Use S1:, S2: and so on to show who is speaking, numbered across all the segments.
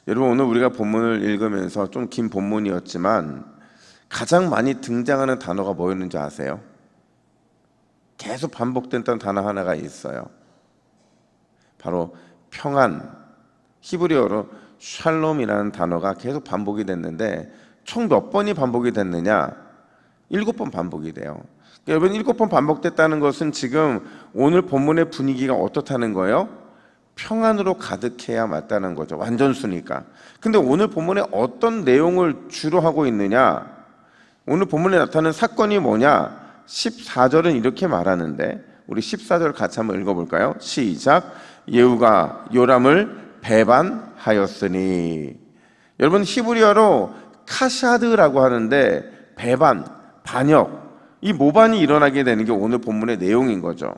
S1: 여러분, 오늘 우리가 본문을 읽으면서 좀 긴 본문이었지만 가장 많이 등장하는 단어가 뭐였는지 아세요? 계속 반복됐던 단어 하나가 있어요. 바로 평안, 히브리어로 샬롬이라는 단어가 계속 반복이 됐는데 총 몇 번이 반복이 됐느냐? 7번 반복이 돼요. 여러분, 7번 반복됐다는 것은 지금 오늘 본문의 분위기가 어떻다는 거예요? 평안으로 가득해야 맞다는 거죠. 완전수니까. 근데 오늘 본문에 어떤 내용을 주로 하고 있느냐? 오늘 본문에 나타나는 사건이 뭐냐? 14절은 이렇게 말하는데 우리 14절 같이 한번 읽어볼까요? 시작. 예후가 요람을 배반하였으니. 여러분, 히브리어로 카샤드라고 하는데 배반, 반역, 이 모반이 일어나게 되는 게 오늘 본문의 내용인 거죠.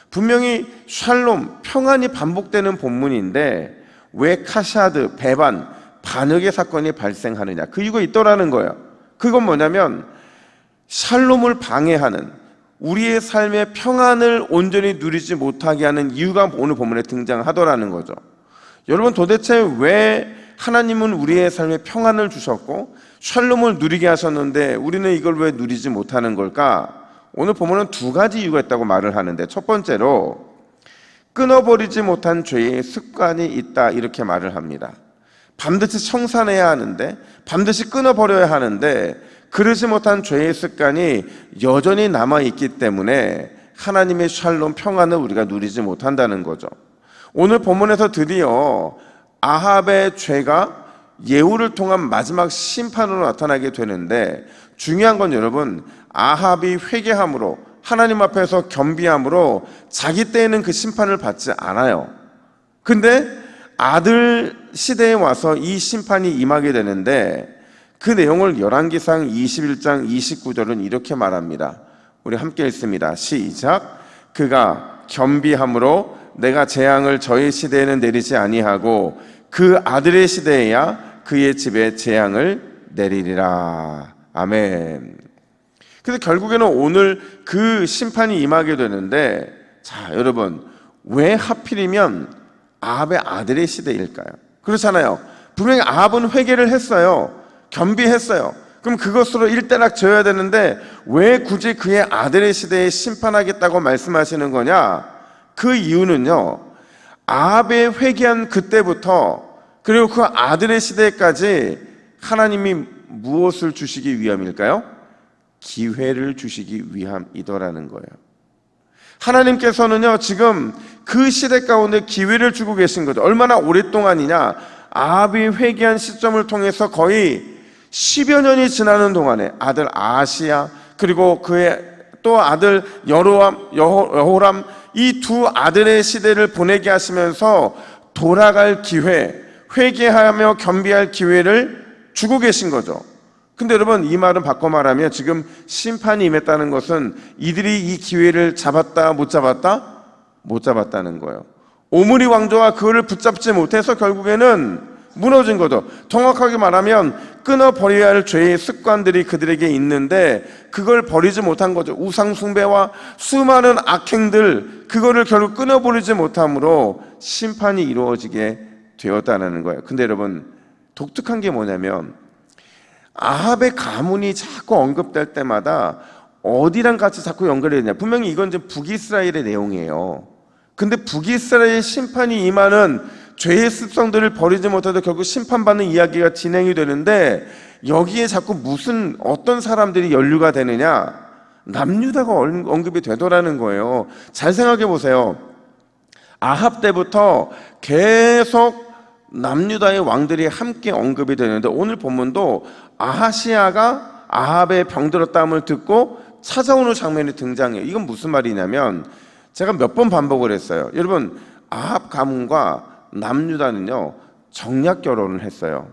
S1: 분명히 샬롬, 평안이 반복되는 본문인데 왜 카샤드, 배반, 반역의 사건이 발생하느냐? 그 이유가 있더라는 거예요. 그건 뭐냐면 샬롬을 방해하는, 우리의 삶의 평안을 온전히 누리지 못하게 하는 이유가 오늘 본문에 등장하더라는 거죠. 여러분, 도대체 왜 하나님은 우리의 삶에 평안을 주셨고 샬롬을 누리게 하셨는데 우리는 이걸 왜 누리지 못하는 걸까? 오늘 본문은 두 가지 이유가 있다고 말을 하는데, 첫 번째로 끊어버리지 못한 죄의 습관이 있다, 이렇게 말을 합니다. 반드시 청산해야 하는데, 반드시 끊어버려야 하는데 그러지 못한 죄의 습관이 여전히 남아있기 때문에 하나님의 샬롬, 평안을 우리가 누리지 못한다는 거죠. 오늘 본문에서 드디어 아합의 죄가 예후를 통한 마지막 심판으로 나타나게 되는데, 중요한 건 여러분, 아합이 회개함으로 하나님 앞에서 겸비함으로 자기 때에는 그 심판을 받지 않아요. 근데 아들 시대에 와서 이 심판이 임하게 되는데 그 내용을 열왕기상 21장 29절은 이렇게 말합니다. 우리 함께 읽습니다. 시작. 그가 겸비함으로 내가 재앙을 저의 시대에는 내리지 아니하고 그 아들의 시대에야 그의 집에 재앙을 내리리라. 아멘. 그래서 결국에는 오늘 그 심판이 임하게 되는데, 자, 여러분, 왜 하필이면 아합의 아들의 시대일까요? 그렇잖아요. 분명히 아합은 회개를 했어요. 겸비했어요. 그럼 그것으로 일단락 져야 되는데 왜 굳이 그의 아들의 시대에 심판하겠다고 말씀하시는 거냐? 그 이유는요, 아합의 회개한 그때부터 그리고 그 아들의 시대까지 하나님이 무엇을 주시기 위함일까요? 기회를 주시기 위함이더라는 거예요. 하나님께서는요, 지금 그 시대 가운데 기회를 주고 계신 거죠. 얼마나 오랫동안이냐? 아합이 회개한 시점을 통해서 거의 10여 년이 지나는 동안에 아들 아하시야, 그리고 그의 또 아들 여호람, 이 두 아들의 시대를 보내게 하시면서 돌아갈 기회, 회개하며 겸비할 기회를 주고 계신 거죠. 근데 여러분, 이 말은 바꿔 말하면 지금 심판이 임했다는 것은 이들이 이 기회를 잡았다, 못 잡았다? 못 잡았다는 거예요. 오므리 왕조가 그거를 붙잡지 못해서 결국에는 무너진 거죠. 정확하게 말하면 끊어버려야 할 죄의 습관들이 그들에게 있는데 그걸 버리지 못한 거죠. 우상 숭배와 수많은 악행들, 그거를 결국 끊어버리지 못함으로 심판이 이루어지게 되었다는 거예요. 근데 여러분, 독특한 게 뭐냐면 아합의 가문이 자꾸 언급될 때마다 어디랑 같이 자꾸 연결이 되냐? 분명히 이건 이제 북이스라엘의 내용이에요. 근데 북이스라엘 심판이 임하는 죄의 습성들을 버리지 못해도 결국 심판받는 이야기가 진행이 되는데 여기에 자꾸 무슨 어떤 사람들이 연루가 되느냐? 남유다가 언급이 되더라는 거예요. 잘 생각해 보세요. 아합 때부터 계속 남유다의 왕들이 함께 언급이 되는데 오늘 본문도 아하시야가 아합의 병들었다함을 듣고 찾아오는 장면이 등장해요. 이건 무슨 말이냐면 제가 몇 번 반복을 했어요. 여러분, 아합 가문과 남유다는요 정략 결혼을 했어요.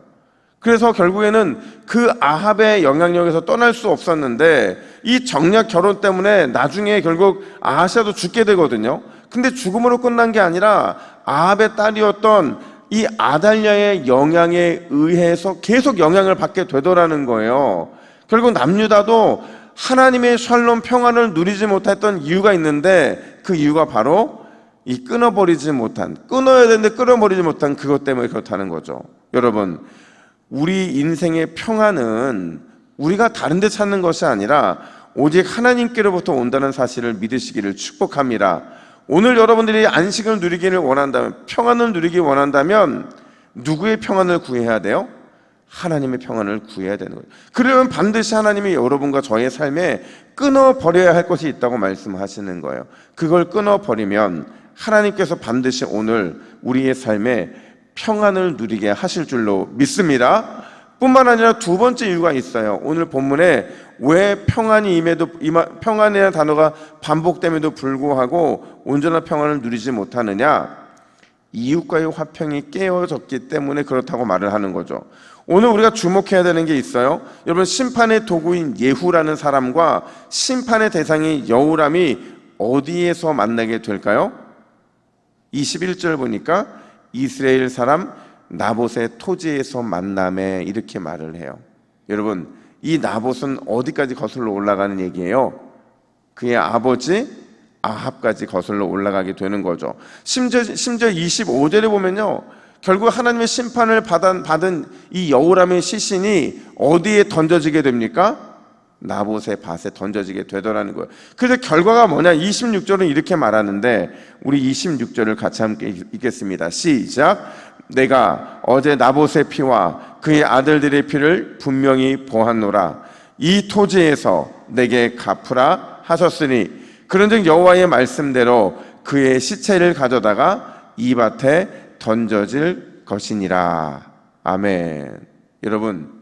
S1: 그래서 결국에는 그 아합의 영향력에서 떠날 수 없었는데 이 정략 결혼 때문에 나중에 결국 아하시야도 죽게 되거든요. 근데 죽음으로 끝난 게 아니라 아합의 딸이었던 이 아달랴의 영향에 의해서 계속 영향을 받게 되더라는 거예요. 결국 남유다도 하나님의 샬롬 평안을 누리지 못했던 이유가 있는데 그 이유가 바로 이 끊어버리지 못한, 끊어야 되는데 끊어버리지 못한 그것 때문에 그렇다는 거죠. 여러분, 우리 인생의 평안은 우리가 다른 데 찾는 것이 아니라 오직 하나님께로부터 온다는 사실을 믿으시기를 축복합니다. 오늘 여러분들이 안식을 누리기를 원한다면, 평안을 누리기 원한다면 누구의 평안을 구해야 돼요? 하나님의 평안을 구해야 되는 거예요. 그러면 반드시 하나님이 여러분과 저의 삶에 끊어버려야 할 것이 있다고 말씀하시는 거예요. 그걸 끊어버리면 하나님께서 반드시 오늘 우리의 삶에 평안을 누리게 하실 줄로 믿습니다. 뿐만 아니라 두 번째 이유가 있어요. 오늘 본문에 왜 평안이 평안이라는 단어가 반복됨에도 불구하고 온전한 평안을 누리지 못하느냐? 이웃과의 화평이 깨어졌기 때문에 그렇다고 말을 하는 거죠. 오늘 우리가 주목해야 되는 게 있어요. 여러분, 심판의 도구인 예후라는 사람과 심판의 대상인 여호람이 어디에서 만나게 될까요? 21절 보니까 이스라엘 사람 나봇의 토지에서 만남에, 이렇게 말을 해요. 여러분, 이 나봇은 어디까지 거슬러 올라가는 얘기예요? 그의 아버지 아합까지 거슬러 올라가게 되는 거죠. 심지어 25절에 보면요, 결국 하나님의 심판을 받은 이 여호람의 시신이 어디에 던져지게 됩니까? 나봇의 밭에 던져지게 되더라는 거예요. 그래서 결과가 뭐냐? 26절은 이렇게 말하는데, 우리 26절을 같이 함께 읽겠습니다. 시작. 내가 어제 나봇의 피와 그의 아들들의 피를 분명히 보았노라. 이 토지에서 내게 갚으라 하셨으니, 그런즉 여호와의 말씀대로 그의 시체를 가져다가 이 밭에 던져질 것이니라. 아멘. 여러분,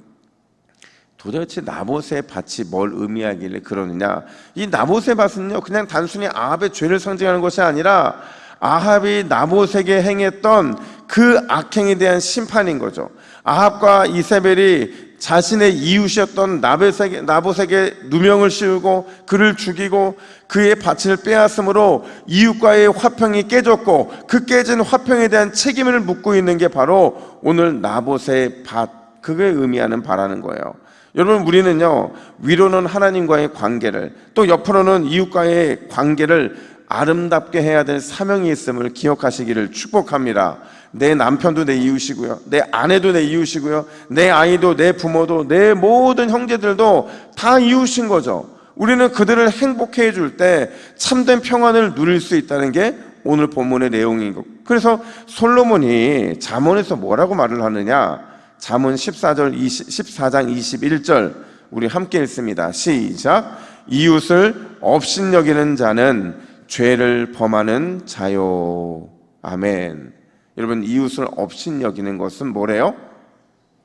S1: 도대체 나봇의 밭이 뭘 의미하길래 그러느냐? 이 나봇의 밭은요, 그냥 단순히 아합의 죄를 상징하는 것이 아니라 아합이 나봇에게 행했던 그 악행에 대한 심판인 거죠. 아합과 이세벨이 자신의 이웃이었던 나봇에게 누명을 씌우고 그를 죽이고 그의 밭을 빼앗음으로 이웃과의 화평이 깨졌고, 그 깨진 화평에 대한 책임을 묻고 있는 게 바로 오늘 나봇의 밭, 그게 의미하는 바라는 거예요. 여러분, 우리는요, 위로는 하나님과의 관계를, 또 옆으로는 이웃과의 관계를 아름답게 해야 될 사명이 있음을 기억하시기를 축복합니다. 내 남편도 내 이웃이고요, 내 아내도 내 이웃이고요, 내 아이도, 내 부모도, 내 모든 형제들도 다 이웃인 거죠. 우리는 그들을 행복해 해줄 때 참된 평안을 누릴 수 있다는 게 오늘 본문의 내용인 것. 그래서 솔로몬이 잠언에서 뭐라고 말을 하느냐? 잠언 14장 21절 우리 함께 읽습니다. 시작. 이웃을 업신여기는 자는 죄를 범하는 자요. 아멘. 여러분, 이웃을 업신여기는 것은 뭐래요?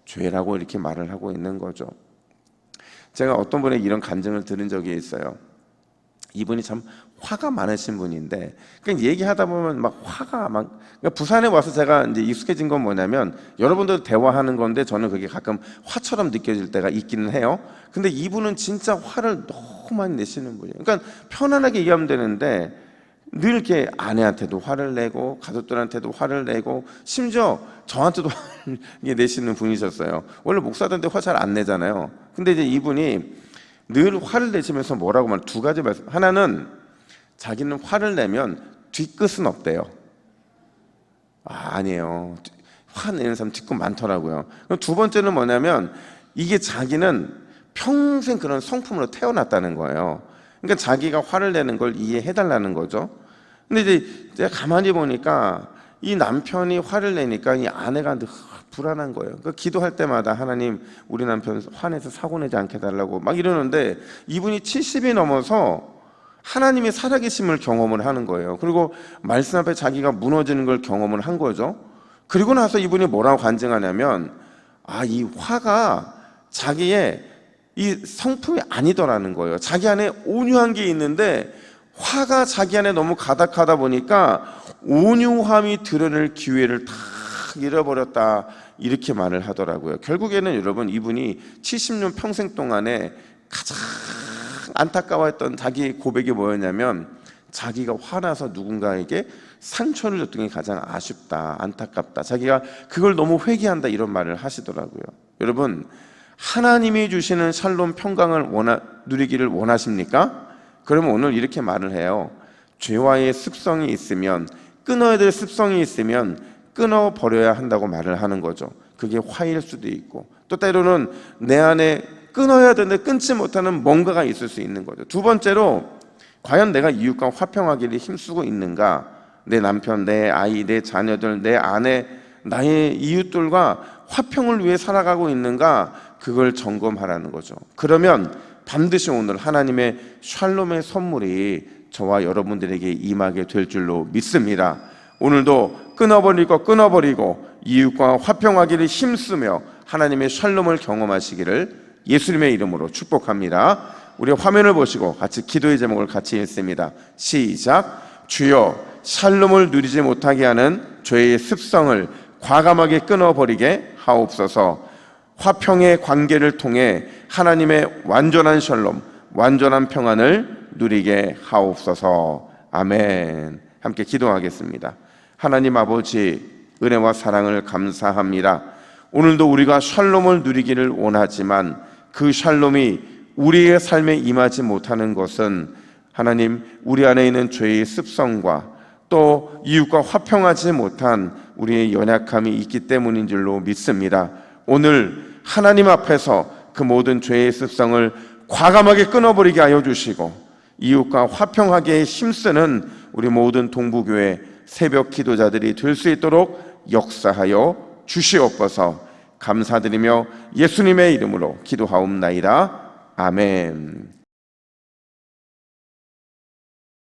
S1: 죄라고 이렇게 말을 하고 있는 거죠. 제가 어떤 분에게 이런 간증을 들은 적이 있어요. 이분이 참 화가 많으신 분인데, 그냥 얘기하다 보면 막 화가 막, 그러니까 부산에 와서 제가 이제 익숙해진 건 뭐냐면, 여러분들 대화하는 건데 저는 그게 가끔 화처럼 느껴질 때가 있기는 해요. 근데 이분은 진짜 화를 너무 많이 내시는 분이에요. 그러니까 편안하게 얘기하면 되는데 늘 이렇게 아내한테도 화를 내고 가족들한테도 화를 내고 심지어 저한테도 화를 내시는 분이셨어요. 원래 목사들한테 화 잘 안 내잖아요. 근데 이제 이분이 늘 화를 내시면서 뭐라고 말, 두 가지 말씀. 하나는 자기는 화를 내면 뒤끝은 없대요. 아니에요. 화 내는 사람 뒤끝 많더라고요. 그럼 두 번째는 뭐냐면, 이게 자기는 평생 그런 성품으로 태어났다는 거예요. 그러니까 자기가 화를 내는 걸 이해해달라는 거죠. 근데 이제 제가 가만히 보니까 이 남편이 화를 내니까 이 아내가 늘 불안한 거예요. 그러니까 기도할 때마다 하나님, 우리 남편 화내서 사고 내지 않게 해달라고 막 이러는데, 이분이 70이 넘어서 하나님의 살아계심을 경험을 하는 거예요. 그리고 말씀 앞에 자기가 무너지는 걸 경험을 한 거죠. 그리고 나서 이분이 뭐라고 간증하냐면, 이 화가 자기의 이 성품이 아니더라는 거예요. 자기 안에 온유한 게 있는데 화가 자기 안에 너무 가득하다 보니까 온유함이 드러낼 기회를 다 잃어버렸다, 이렇게 말을 하더라고요. 결국에는 여러분, 이분이 70년 평생 동안에 가장 안타까워했던 자기 고백이 뭐였냐면, 자기가 화나서 누군가에게 상처를 줬던 게 가장 아쉽다, 안타깝다, 자기가 그걸 너무 회개한다, 이런 말을 하시더라고요. 여러분, 하나님이 주시는 샬롬 평강을 누리기를 원하십니까? 그러면 오늘 이렇게 말을 해요. 죄와의 습성이 있으면 끊어야 될 습성이 있으면 끊어버려야 한다고 말을 하는 거죠. 그게 화일 수도 있고, 또 때로는 내 안에 끊어야 되는데 끊지 못하는 뭔가가 있을 수 있는 거죠. 두 번째로, 과연 내가 이웃과 화평하기를 힘쓰고 있는가? 내 남편, 내 아이, 내 자녀들, 내 아내, 나의 이웃들과 화평을 위해 살아가고 있는가? 그걸 점검하라는 거죠. 그러면 반드시 오늘 하나님의 샬롬의 선물이 저와 여러분들에게 임하게 될 줄로 믿습니다. 오늘도 끊어버리고 이웃과 화평하기를 힘쓰며 하나님의 샬롬을 경험하시기를 예수님의 이름으로 축복합니다. 우리 화면을 보시고 같이 기도의 제목을 같이 읽습니다. 시작. 주여, 샬롬을 누리지 못하게 하는 죄의 습성을 과감하게 끊어버리게 하옵소서. 화평의 관계를 통해 하나님의 완전한 샬롬, 완전한 평안을 누리게 하옵소서. 아멘. 함께 기도하겠습니다. 하나님 아버지, 은혜와 사랑을 감사합니다. 오늘도 우리가 샬롬을 누리기를 원하지만 그 샬롬이 우리의 삶에 임하지 못하는 것은 하나님, 우리 안에 있는 죄의 습성과 또 이웃과 화평하지 못한 우리의 연약함이 있기 때문인 줄로 믿습니다. 오늘 하나님 앞에서 그 모든 죄의 습성을 과감하게 끊어버리게 하여 주시고 이웃과 화평하게 힘쓰는 우리 모든 동부교회 새벽 기도자들이 될 수 있도록 역사하여 주시옵소서. 감사드리며 예수님의 이름으로 기도하옵나이다. 아멘.